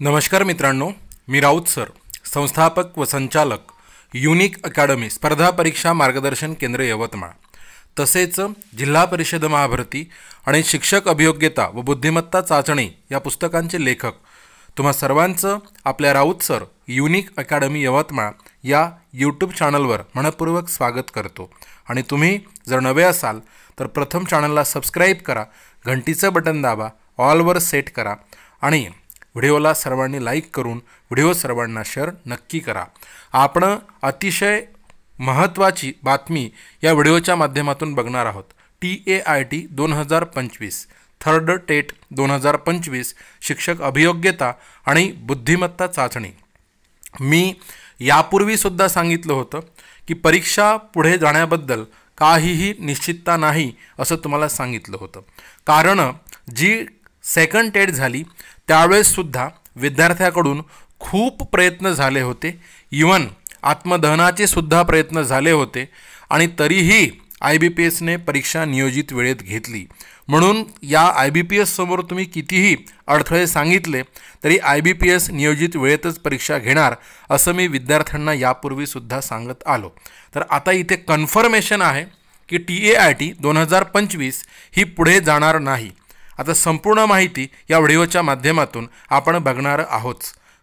नमस्कार मित्रांनो, मी राऊत सर, संस्थापक व संचालक युनिक अकॅडमी स्पर्धा परीक्षा मार्गदर्शन केंद्र यवतमाळ, तसेच जिल्हा परिषद महाभरती आणि शिक्षक अभियोग्यता व बुद्धिमत्ता चाचणी या पुस्तकांचे लेखक तुम्हा सर्वांचं आपल्या Raut sir unique academy Yavatmal या यूट्यूब चॅनलवर मनपूर्वक स्वागत करतो। आणि तुम्ही जर नवे असाल तर प्रथम चॅनलला सबस्क्राईब करा, घंटीचं बटन दाबा, ऑलवर सेट करा आणि व्हिडिओला सर्वांनी लाईक करून व्हिडिओ सर्वांना शेअर नक्की करा। आपण अतिशय महत्त्वाची बातमी या व्हिडिओच्या माध्यमातून बघणार आहोत। TAIT 2025 थर्ड टेट 2025 शिक्षक अभियोग्यता आणि बुद्धिमत्ता चाचणी। मी यापूर्वीसुद्धा सांगितलं होतं की परीक्षा पुढे जाण्याबद्दल काहीही निश्चितता नाही असं तुम्हाला सांगितलं होतं, कारण जी सेकंड टेट झाली त्यावेळेससुद्धा विद्यार्थ्याकडून खूप प्रयत्न झाले होते, इवन आत्मदहनाचे सुद्धा प्रयत्न झाले होते आणि तरीही IBPSने परीक्षा नियोजित वेळेत घेतली। म्हणून या IBPS समोर तुम्ही कितीही अडथळे सांगितले तरी IBPS नियोजित वेळेतच परीक्षा घेणार असं मी विद्यार्थ्यांना यापूर्वीसुद्धा सांगत आलो। तर आता इथे कन्फर्मेशन आहे की TAIT 2025 ही पुढे जाणार नाही। आता संपूर्ण माहिती या व्हिडिओच्या माध्यमातून आपण बघणार आहोत,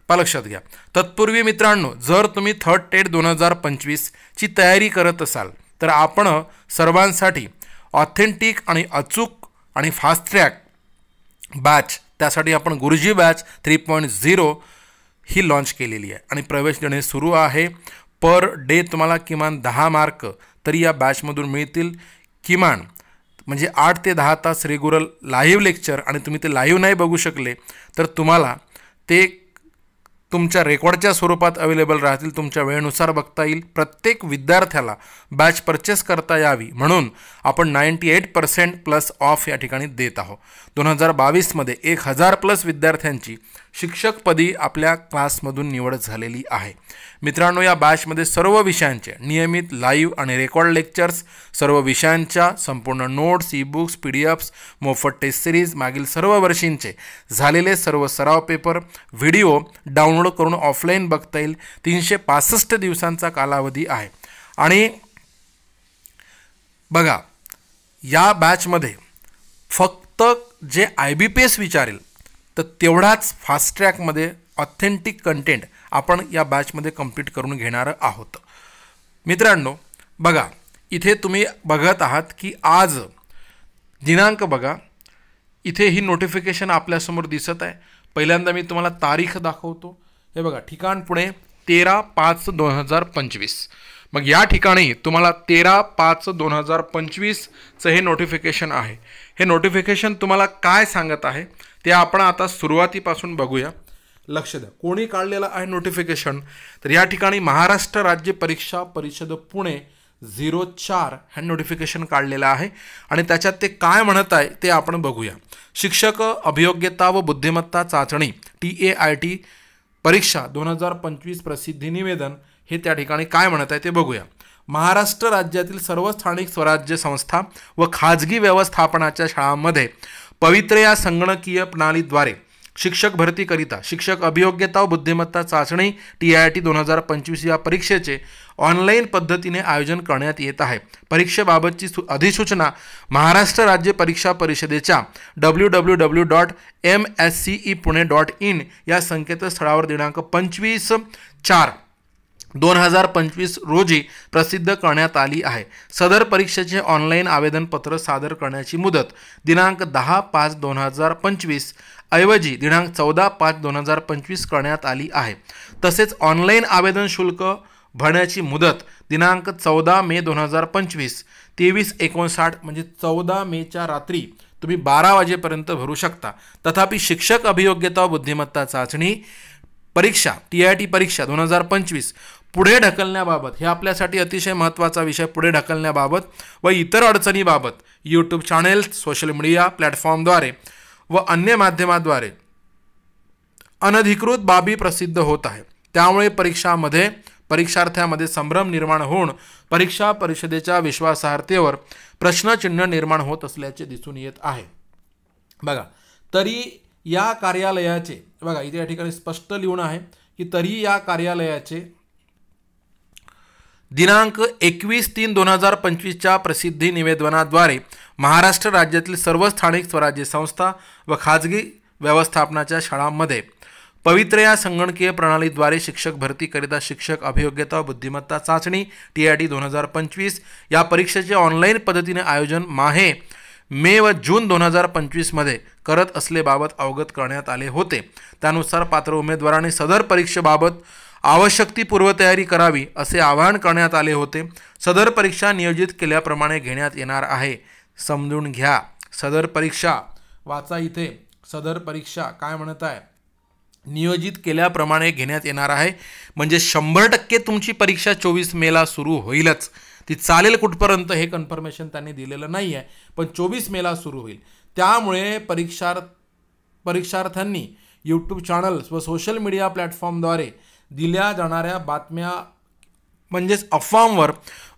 लक्षात घ्या। तत्पूर्वी मित्रांनो, जर तुम्ही थर्ड टेट 2025 ची तयारी करत असाल तर आपण सर्वांसाठी ऑथेंटिक आणि अचूक आणि फास्ट ट्रॅक बॅच, त्यासाठी आपण गुरुजी बॅच 3.0 ही लॉन्च केलेली आहे आणि प्रवेश देणे सुरू आहे। पर डे तुम्हाला किमान 10 मार्क तरी या बॅचमधून मिळतील। किमान म्हणजे 8 ते 10 तास रेग्युलर लाईव्ह लेक्चर, आणि तुम्ही ते लाईव्ह नाही बघू शकले तर तुम्हाला ते तुमच्या रेकॉर्डच्या स्वरूपात अवेलेबल राहतील, तुमच्या वेळेनुसार बघता येईल। प्रत्येक विद्यार्थ्याला बॅच परचेस करता यावी म्हणून आपण 98% प्लस ऑफ या ठिकाणी देत आहोत। 2022 मध्ये 1000 प्लस विद्यार्थ्यांची शिक्षकपदी आपल्या क्लासमधून निवड झालेली आहे। मित्रांनो, या बॅचमध्ये सर्व विषयांचे नियमित लाईव्ह आणि रेकॉर्ड लेक्चर्स, सर्व विषयांच्या संपूर्ण नोट्स, ई-बुक्स, PDFs, मोफत टेस्ट सिरीज, मागील सर्व वर्षींचे झालेले सर्व सराव पेपर, व्हिडिओ डाउनलोड करून ऑफलाईन बघता येईल। 365 दिवसांचा कालावधी आहे। आणि बघा, या बॅचमध्ये फक्त जे IBPS विचारेल तर तेवढाच फास्ट ट्रॅकमध्ये ऑथेंटिक कंटेंट आपण या बॅचमध्ये कंप्लीट करून घेणार आहोत। मित्रांनो बघा, इथे तुम्ही बघत आहात की आज दिनांक बघा, इथे ही नोटिफिकेशन आपल्यासमोर दिसत आहे। पहिल्यांदा मी तुम्हाला तारीख दाखवतो। हे बघा, ठिकाण पुणे 13/5/2025। मग या ठिकाणी तुम्हाला 13/5/2025चं हे नोटिफिकेशन आहे। हे नोटिफिकेशन तुम्हाला काय सांगत आहे ते आपण आता सुरुवातीपासून बघूया। लक्ष द्या, कोणी काढलेलं आहे नोटिफिकेशन, तर या ठिकाणी महाराष्ट्र राज्य परीक्षा परिषद पुणे 04 हे नोटिफिकेशन काढलेलं आहे आणि त्याच्यात ते काय म्हणत आहे ते आपण बघूया। शिक्षक अभियोग्यता व बुद्धिमत्ता चाचणी TAIT परीक्षा 2025 प्रसिद्धी निवेदन हे त्या ठिकाणी काय म्हणत आहे ते बघूया। महाराष्ट्र राज्यातील सर्व स्थानिक स्वराज्य संस्था व खाजगी व्यवस्थापनाच्या शाळांमध्ये पवित्र या संगणकीय प्रणालीद्वारे शिक्षक भरतीकरिता शिक्षक अभियोग्यता व बुद्धिमत्ता चाचणी TAIT 2025 या परीक्षेचे ऑनलाईन पद्धतीने आयोजन करण्यात येत आहे। परीक्षेबाबतची अधिसूचना महाराष्ट्र राज्य परीक्षा परिषदेच्या www.mscepune.in या संकेतस्थळावर दिनांक 25/4/2025 रोजी प्रसिद्ध करण्यात आली आहे। सदर परीक्षेचे ऑनलाईन आवेदनपत्र सादर करण्याची मुदत दिनांक 10/5/2025 ऐवजी दिनांक 14/5/2025 करण्यात आली आहे। तसेच ऑनलाईन आवेदन शुल्क भरण्याची मुदत दिनांक 14 मे 2025 23:59 म्हणजे 14 मेच्या रात्री तुम्ही 12 वाजेपर्यंत भरू शकता। तथापि शिक्षक अभियोग्यता व बुद्धिमत्ता चाचणी परीक्षा TAIT परीक्षा 2025 पुढे ढकलण्याबाबत, हे आपल्यासाठी अतिशय महत्त्वाचा विषय, पुढे ढकलण्याबाबत व इतर अडचणीबाबत यूट्यूब चॅनेल, सोशल मीडिया प्लॅटफॉर्मद्वारे व अन्य माध्यमाद्वारे अनधिकृत बाबी प्रसिद्ध होत आहे। त्यामुळे परीक्षार्थ्यामध्ये संभ्रम निर्माण होऊन परीक्षा परिषदेच्या विश्वासार्हतेवर प्रश्नचिन्ह निर्माण होत असल्याचे दिसून येत आहे। बघा, तरी या कार्यालयाचे बघा इथे या ठिकाणी स्पष्ट लिहून आहे की तरीही या कार्यालयाचे दिनांक 21/3/2025च्या प्रसिद्धी निवेदनाद्वारे महाराष्ट्र राज्यातील सर्व स्थानिक स्वराज्य संस्था व खाजगी व्यवस्थापनाच्या शाळांमध्ये पवित्र या संगणकीय प्रणालीद्वारे शिक्षक भरतीकरिता शिक्षक अभियोग्यता बुद्धिमत्ता चाचणी TIT 2025 या परीक्षेचे ऑनलाईन पद्धतीने आयोजन मे व जून 2025 मध्ये करत असलेबाबत अवगत करण्यात आले होते। त्यानुसार पात्र उमेदवारांनी सदर परीक्षेबाबत आवश्यक ती पूर्वतयारी करावी असे आवाहन करण्यात आले होते। सदर परीक्षा नियोजित केल्याप्रमाणे घेण्यात येणार आहे, समजून घ्या। सदर परीक्षा वाचा इथे, सदर परीक्षा काय म्हणत आहे, नियोजित केल्याप्रमाणे घेण्यात येणार आहे। म्हणजे 100% तुमची परीक्षा 24 मेला सुरू होईलच। ती चालेल कुठपर्यंत हे कन्फर्मेशन त्यांनी दिलेलं नाही आहे, पण 24 मेला सुरू होईल। त्यामुळे परीक्षार्थ्यांनी यूट्यूब चॅनल्स व सोशल मीडिया प्लॅटफॉर्मद्वारे दिल्या जाणाऱ्या बातम्या म्हणजेच अफवांवर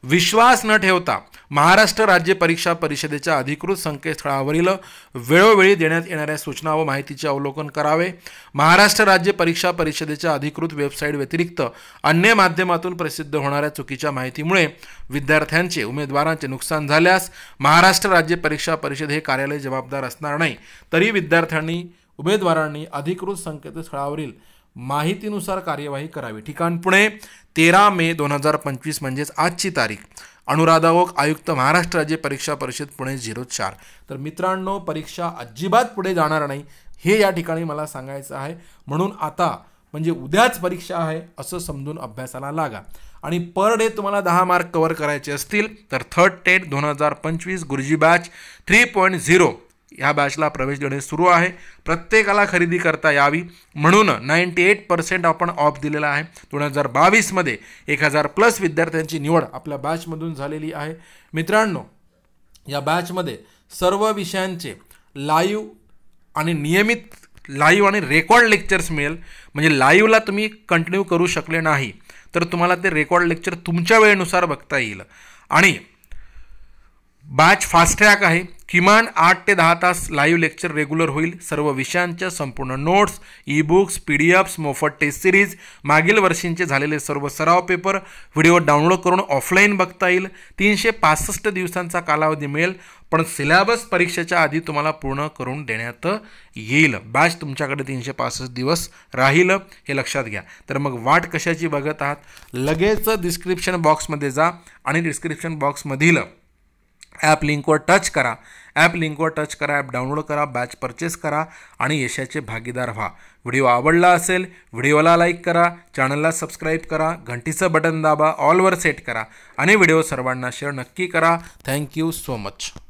विश्वास न ठेवता महाराष्ट्र राज्य परीक्षा परिषदेच्या अधिकृत संकेतस्थळावरील वेळोवेळी देण्यात येणाऱ्या सूचना व माहितीचे अवलोकन करावे। महाराष्ट्र राज्य परीक्षा परिषदेच्या अधिकृत वेबसाईट व्यतिरिक्त अन्य माध्यमातून प्रसिद्ध होणाऱ्या चुकीच्या माहितीमुळे विद्यार्थ्यांचे उमेदवारांचे नुकसान झाल्यास महाराष्ट्र राज्य परीक्षा परिषद हे कार्यालय जबाबदार असणार नाही। तरी विद्यार्थ्यांनी उमेदवारांनी अधिकृत संकेतस्थळावरील माहितीनुसार कार्यवाही करावी। ठिकाण पुणे 13 मे 2025 म्हणजेच आजची तारीख। अनुराधा ओक, आयुक्त, महाराष्ट्र राज्य परीक्षा परिषद पुणे 04। तर मित्रांनो, परीक्षा अजिबात पुढे जाणार नाही हे या ठिकाणी मला सांगायचं आहे। म्हणून आता म्हणजे उद्याच परीक्षा आहे असं समजून अभ्यासाला लागा। आणि पर डे तुम्हाला 10 मार्क कव्हर करायचे असतील तर थर्ड टेट 2025 गुरुजी बॅच 3.0 या बॅचला प्रवेश देणे सुरू आहे। प्रत्येकाला खरेदी करता यावी म्हणून 98% आपण ऑफ दिलेला आहे। 2022 मध्ये 1000+ विद्यार्थ्यांची निवड आपल्या बॅचमधून झालेली आहे। मित्रांनो, या बॅचमध्ये सर्व विषयांचे लाईव्ह आणि नियमित लाईव्ह आणि रेकॉर्ड लेक्चर्स मिळेल। म्हणजे लाईव्हला तुम्ही कंटिन्यू करू शकले नाही तर तुम्हाला ते रेकॉर्ड लेक्चर तुमच्या वेळेनुसार बघता येईल। आणि बॅच फास्ट ट्रॅक आहे। किमान 8 ते 10 तास लाईव्ह लेक्चर रेग्युलर होईल। सर्व विषयांच्या संपूर्ण नोट्स, ई-बुक्स, PDFs, मोफत टेस्ट सिरीज, मागील वर्षींचे झालेले सर्व सराव पेपर, व्हिडिओ डाउनलोड करून ऑफलाईन बघता येईल। 365 दिवसांचा कालावधी मिळेल, पण सिलेबस परीक्षेच्या आधी तुम्हाला पूर्ण करून देण्यात येईल। बॅच तुमच्याकडे 365 दिवस राहील, हे लक्षात घ्या। तर मग वाट कशाची बघत आहात? लगेच डिस्क्रिप्शन बॉक्समध्ये जा आणि डिस्क्रिप्शन बॉक्समधील ॲप लिंकवर टच करा। ॲप डाउनलोड करा, बॅच परचेस करा आणि यशाचे भागीदार व्हा। व्हिडिओ आवडला असेल, व्हिडिओला लाईक करा, चॅनलला सबस्क्राईब करा, घंटीचं बटन दाबा, ऑलवर सेट करा आणि व्हिडिओ सर्वांना शेअर नक्की करा। Thank you so much.